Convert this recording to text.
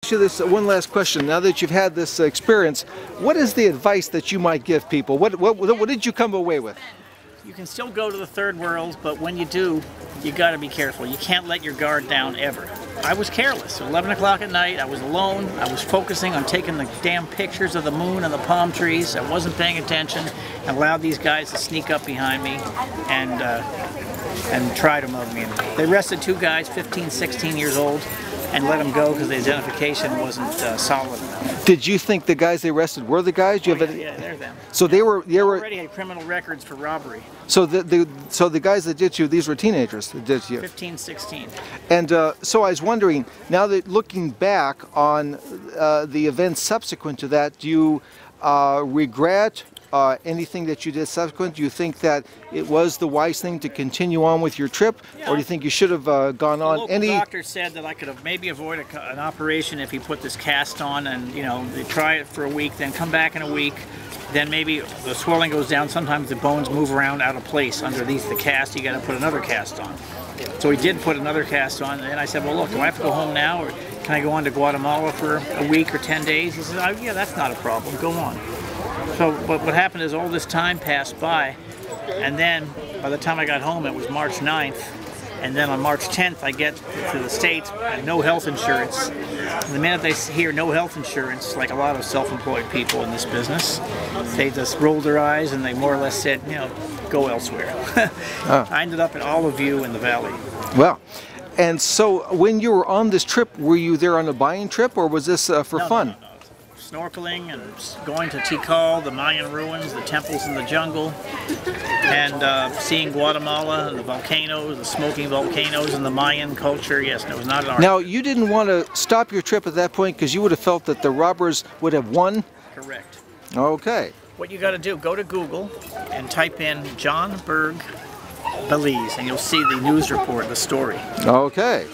You this one last question. Now that you've had this experience, what is the advice that you might give people? What did you come away with? You can still go to the third world, but when you do, you got to be careful. You can't let your guard down ever. I was careless. At 11 o'clock at night, I was alone. I was focusing on taking the damn pictures of the moon and the palm trees. I wasn't paying attention and allowed these guys to sneak up behind me and try to mug me. They arrested two guys, 15, 16 years old, and let them go because the identification wasn't solid enough. Did you think the guys they arrested were the guys? Yeah, they're them. So they already had criminal records for robbery. So the guys that did you, these were teenagers that did you? 15, 16. And so I was wondering, now that looking back on the events subsequent to that, do you regret anything that you did subsequent? Do you think that it was the wise thing to continue on with your trip, or do you think you should have gone on? The doctor said that I could have maybe avoided an operation if he put this cast on, and they try it for a week, then come back in a week, then maybe the swelling goes down. Sometimes the bones move around out of place underneath the cast. You got to put another cast on. So he did put another cast on, and I said, well, look, do I have to go home now, or can I go on to Guatemala for a week or 10 days? He said, oh, yeah, that's not a problem. Go on. So what happened is all this time passed by, and then by the time I got home, it was March 9th, and then on March 10th, I get to the States, and no health insurance. And the minute they hear no health insurance, like a lot of self-employed people in this business, they just rolled their eyes and they more or less said, go elsewhere. I ended up at Olive View in the Valley. Well, and so when you were on this trip, were you there on a buying trip, or was this for fun? No. Snorkeling and going to Tikal, the Mayan ruins, the temples in the jungle, and seeing Guatemala and the volcanoes, the smoking volcanoes and the Mayan culture. Yes, no, it was not an art. Now, you didn't want to stop your trip at that point because you would have felt that the robbers would have won? Correct. Okay. What you got to do, go to Google and type in John Berg Belize, and you'll see the news report, the story. Okay.